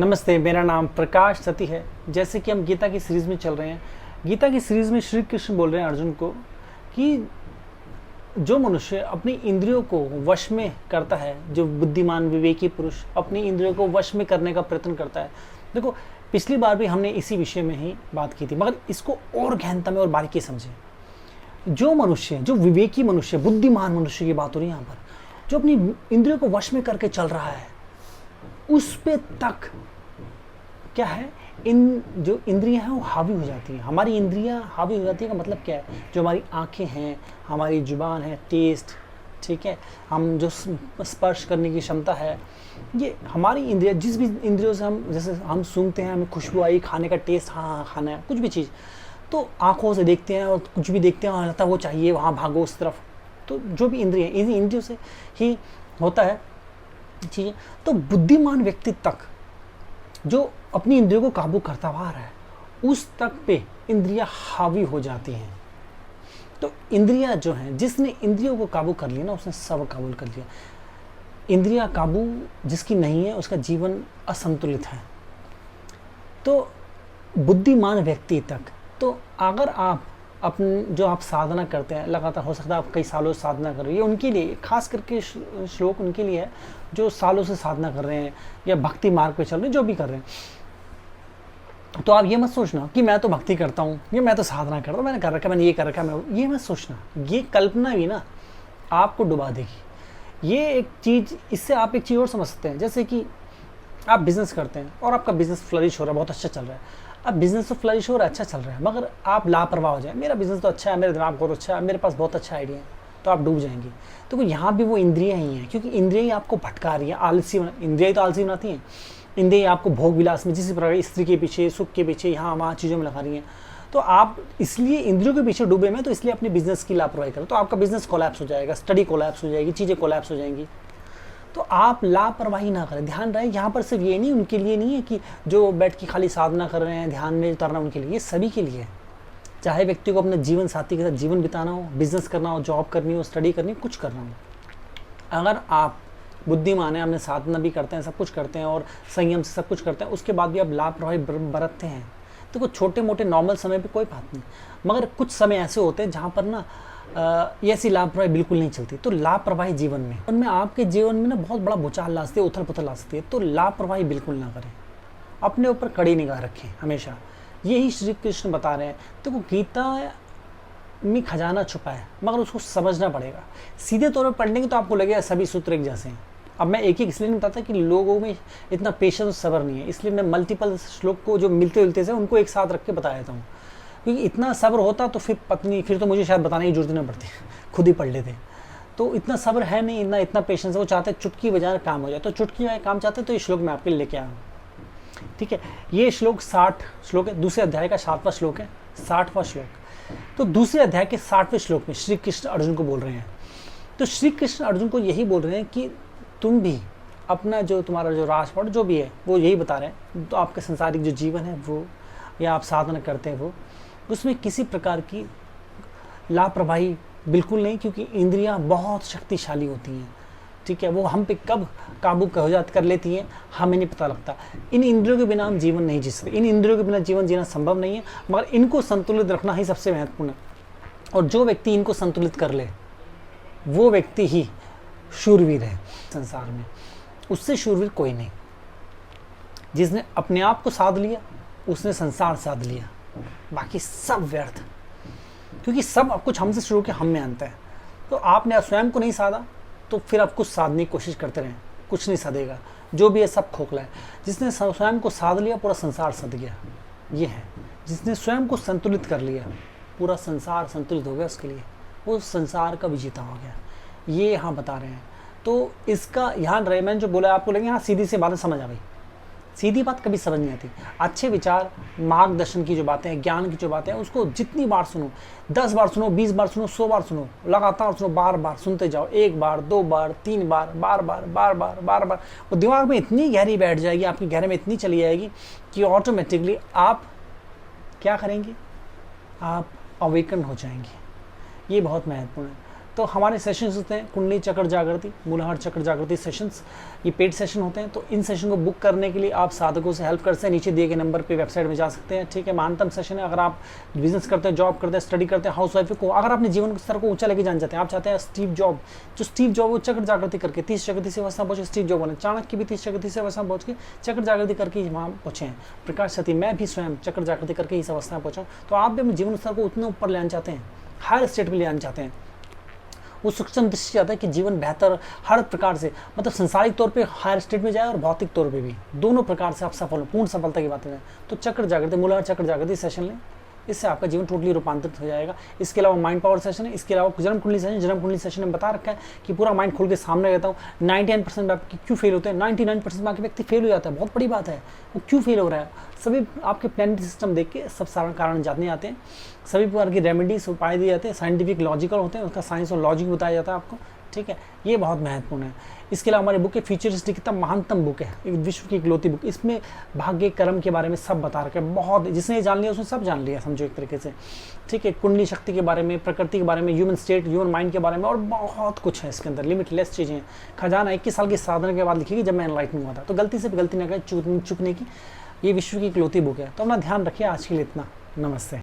नमस्ते, मेरा नाम प्रकाश सती है। जैसे कि हम गीता की सीरीज़ में चल रहे हैं, गीता की सीरीज़ में श्री कृष्ण बोल रहे हैं अर्जुन को कि जो मनुष्य अपनी इंद्रियों को वश में करता है, जो बुद्धिमान विवेकी पुरुष अपनी इंद्रियों को वश में करने का प्रयत्न करता है। देखो, पिछली बार भी हमने इसी विषय में ही बात की थी, मगर इसको और गहनता में और बारीकी समझें। जो मनुष्य, जो विवेकी मनुष्य, बुद्धिमान मनुष्य की बात हो रही है यहाँ पर, जो अपनी इंद्रियों को वश में करके चल रहा है, उस पे तक क्या है, इन जो इंद्रियां हैं वो हावी हो जाती हैं। हमारी इंद्रियां हावी हो जाती है का मतलब क्या है? जो हमारी आंखें हैं, हमारी जुबान है, टेस्ट, ठीक है, हम जो स्पर्श करने की क्षमता है, ये हमारी इंद्रियां, जिस भी इंद्रियों से हम, जैसे हम सूंघते हैं, हमें खुशबू आई, खाने का टेस्ट, हाँ खाना है, कुछ भी चीज़, तो आँखों से देखते हैं और कुछ भी देखते हैं, हाँ लगता है वो चाहिए, वहाँ भागो उस तरफ। तो जो भी इंद्रिय हैं, इन इंद्रियों से ही होता है चीज़ें। तो बुद्धिमान व्यक्ति तक, जो अपनी इंद्रियों को काबू करता हुआ आ रहा है, उस तक पे इंद्रियां हावी हो जाती हैं। तो इंद्रियां जो हैं, जिसने इंद्रियों को काबू कर लिया ना, उसने सब काबू कर लिया। इंद्रियां काबू जिसकी नहीं है, उसका जीवन असंतुलित है। तो बुद्धिमान व्यक्ति तक, तो अगर आप अपने जो आप साधना करते हैं लगातार, हो सकता है आप कई सालों से साधना कर रहे हैं, उनके लिए खास करके श्लोक उनके लिए है जो सालों से साधना कर रहे हैं या भक्ति मार्ग पे चल रहे हैं, जो भी कर रहे हैं। तो आप ये मत सोचना कि मैं तो भक्ति करता हूँ, ये मैं तो साधना करता हूँ, मैंने कर रखा, मैंने ये कर रखा, मैं ये मत सोचना। ये कल्पना भी ना आपको डुबा देगी। ये एक चीज़, इससे आप एक चीज़ और समझ सकते हैं। जैसे कि आप बिज़नेस करते हैं और आपका बिज़नेस फ्लरिश हो रहा है, बहुत अच्छा चल रहा है। अब बिज़नेस तो फ्लरिश हो रहा है, अच्छा चल रहा है, मगर आप लापरवाह हो जाए, मेरा बिज़नेस तो अच्छा है, मेरा दिमाग बहुत अच्छा है, मेरे पास बहुत अच्छा आइडिया है, तो आप डूब जाएंगे। तो यहाँ भी वो इंद्रियाँ ही हैं, क्योंकि इंद्रियाँ ही आपको भटका रही हैं, आलसी। इंद्रियाँ तो आलसी बनाती हैं। इंद्रियाँ आपको भोग विलास में, जिस प्रकार स्त्री के पीछे, सुख के पीछे, यहाँ वहाँ चीज़ों में लगा रही हैं। तो आप इसलिए इंद्रियों के पीछे डूबे में, तो इसलिए अपने बिज़नेस की लापरवाही करें, तो आपका बिज़नेस कोलैप्स हो जाएगा, स्टडी कोलैप्स हो जाएगी, चीज़ें कोलैप्स हो जाएंगी। तो आप लापरवाही ना करें। ध्यान रहे, यहाँ पर सिर्फ ये नहीं, उनके लिए नहीं है कि जो बैठ के खाली साधना कर रहे हैं, ध्यान में उतरना, उनके लिए, ये सभी के लिए है। चाहे व्यक्ति को अपने जीवन साथी के साथ जीवन बिताना हो, बिजनेस करना हो, जॉब करनी हो, स्टडी करनी हो, कुछ करना हो, अगर आप बुद्धिमान हैं, अपने साधना भी करते हैं, सब कुछ करते हैं और संयम से सब कुछ करते हैं, उसके बाद भी आप लापरवाही बरतते हैं, तो कुछ छोटे मोटे नॉर्मल समय पे कोई बात नहीं, मगर कुछ समय ऐसे होते हैं जहाँ पर ना ये ऐसी लापरवाही बिल्कुल नहीं चलती। तो लापरवाही जीवन में, उनमें आपके जीवन में ना बहुत बड़ा भूचाल ला सकती है, उथल पुथल ला सकती है। तो लापरवाही बिल्कुल ना करें, अपने ऊपर कड़ी निगाह रखें हमेशा। यही श्री कृष्ण बता रहे हैं। तो गीता में खजाना छुपा है, मगर उसको समझना पड़ेगा। सीधे तौर पर पढ़ने की तो आपको लगेगा सभी सूत्र एक जैसे हैं। अब मैं एक एक इसलिए नहीं बताता कि लोगों में इतना पेशेंस और सब्र नहीं है, इसलिए मैं मल्टीपल श्लोक को जो मिलते जुलते से उनको एक साथ रख के बता देता हूँ। क्योंकि इतना सब्र होता तो फिर पत्नी, फिर तो मुझे शायद बताने की जरूरत नहीं पड़ती, खुद ही पढ़ लेते। तो इतना सब्र है नहीं, इतना पेशेंस है। वो चाहते चुटकी बजाय काम हो जाए, तो चुटकी बजाय काम चाहते तो ये श्लोक मैं आपके लिए लेके आया हूँ। ठीक है, ये श्लोक 60 श्लोक है, दूसरे अध्याय का 7वां श्लोक है, 60वां श्लोक। तो दूसरे अध्याय के 60वें श्लोक में श्री कृष्ण अर्जुन को बोल रहे हैं। तो श्री कृष्ण अर्जुन को यही बोल रहे हैं कि तुम भी अपना जो तुम्हारा जो राजपाट जो भी है, वो यही बता रहे हैं। तो आपका संसारिक जो जीवन है वो, या आप साधना करते हैं वो, उसमें किसी प्रकार की लापरवाही बिल्कुल नहीं, क्योंकि इंद्रियां बहुत शक्तिशाली होती हैं। ठीक है, वो हम पे कब काबू कर लेती हैं हमें नहीं पता लगता। इन इंद्रियों के बिना हम जीवन नहीं जी सकते, इन इंद्रियों के बिना जीवन जीना संभव नहीं है, मगर इनको संतुलित रखना ही सबसे महत्वपूर्ण है। और जो व्यक्ति इनको संतुलित कर ले, वो व्यक्ति ही शूरवीर है संसार में। उससे शूरवीर कोई नहीं। जिसने अपने आप को साध लिया, उसने संसार साध लिया, बाकी सब व्यर्थ। क्योंकि सब कुछ हमसे शुरू के हम में अंत है। तो आपने स्वयं को नहीं साधा, तो फिर आप कुछ साधने की कोशिश करते रहें, कुछ नहीं साधेगा। जो भी है सब खोखला है। जिसने स्वयं को साध लिया, पूरा संसार सध गया। ये है, जिसने स्वयं को संतुलित कर लिया, पूरा संसार संतुलित हो गया उसके लिए, वो संसार का विजेता हो गया। ये यहाँ बता रहे हैं। तो इसका ध्यान रहे, मैंने जो बोला आपको लगे हाँ सीधी सी बातें समझ आ गई। सीधी बात कभी समझ नहीं आती। अच्छे विचार, मार्गदर्शन की जो बातें हैं, ज्ञान की जो बातें हैं, उसको जितनी बार सुनो, 10 बार सुनो, 20 बार सुनो, 100 बार सुनो, लगातार सुनो, बार बार सुनते जाओ। 1 बार, 2 बार, 3 बार, बार बार, बार बार, बार बार, वो दिमाग में इतनी गहरी बैठ जाएगी, आपके गहरे में इतनी चली जाएगी कि ऑटोमेटिकली आप क्या करेंगे, आप अवेकन हो जाएंगे। ये बहुत महत्वपूर्ण है। तो हमारे सेशंस होते हैं कुंडली चक्र जागृति, मूलाधार चक्र जागृति सेशंस, ये पेड सेशन होते हैं। तो इन सेशन को बुक करने के लिए आप साधकों से हेल्प कर सकते हैं, नीचे दिए गए नंबर पे वेबसाइट में जा सकते हैं, ठीक है। महानतम सेशन है, अगर आप बिजनेस करते हैं, जॉब करते हैं, स्टडी करते हैं, हाउस वाइफ को, अगर अपने जीवन स्तर को ऊंचा लेके जाना चाहते हैं, आप चाहते हैं स्टीव जॉब, जो स्टीव जॉब वो चक्र जागृति करके 30 जागृति से अवस्था पहुंचे, स्टीव जॉब बोले चाणक्य भी 30 जागृति से अवस्था पहुंच के चक्र जागृति करके वहाँ पहुंचे हैं। प्रकाश सती, मैं भी स्वयं चक्र जागृति करके इस अवस्था में पहुंचा। तो आप भी अपने जीवन स्तर को उतने ऊपर ले आना चाहते हैं, हायर स्टेट में ले आना चाहते हैं, वो सूक्ष्म दृष्टि आता है कि जीवन बेहतर हर प्रकार से, मतलब संसारिक तौर पे हायर स्टेट में जाए और भौतिक तौर पे भी, दोनों प्रकार से आप सफल हो, पूर्ण सफलता की बात करें तो चक्र जागृति, मूलाधार चक्र जागृति सेशन लें, इससे आपका जीवन टोटली रूपांतरित हो जाएगा। इसके अलावा माइंड पावर सेशन है, इसके अलावा जन्म कुंडली सेशन, जन्म कुंडली सेशन में बता रखा है कि पूरा माइंड खोल के सामने रहता हूँ। 99% व्यक्ति क्यों फेल होते हैं, 99% बाकी व्यक्ति फेल हो जाता है, बहुत बड़ी बात है, वो क्यों फेल हो रहा है। सभी आपके प्लानिटरी सिस्टम देख के सब सारा कारण जानने आते हैं, सभी प्रकार की रेमेडीज उपाय दिए जाते हैं, साइंटिफिक लॉजिकल होते हैं, उसका साइंस और लॉजिक बताया जाता है आपको, ठीक है। ये बहुत महत्वपूर्ण है। इसके अलावा हमारी बुक है फ्यूचरिस्टिक, कितना महानतम बुक है, एक विश्व की इकलौती बुक, इसमें भाग्य कर्म के बारे में सब बता रखा है, बहुत, जिसने जान लिया उसने सब जान लिया समझो एक तरीके से, ठीक है। कुंडली शक्ति के बारे में, प्रकृति के बारे में, ह्यूमन स्टेट, ह्यूमन माइंड के बारे में, और बहुत कुछ है इसके अंदर, लिमिटलेस चीज़ें हैं। खजाना 21 साल की साधना के बाद लिखी जब मैं एनलाइटनिंग हुआ था, तो गलती से भी गलती ना करें चुकने की, ये विश्व की इकलौती बुक है। तो अपना ध्यान रखिए। आज के लिए इतना, नमस्ते।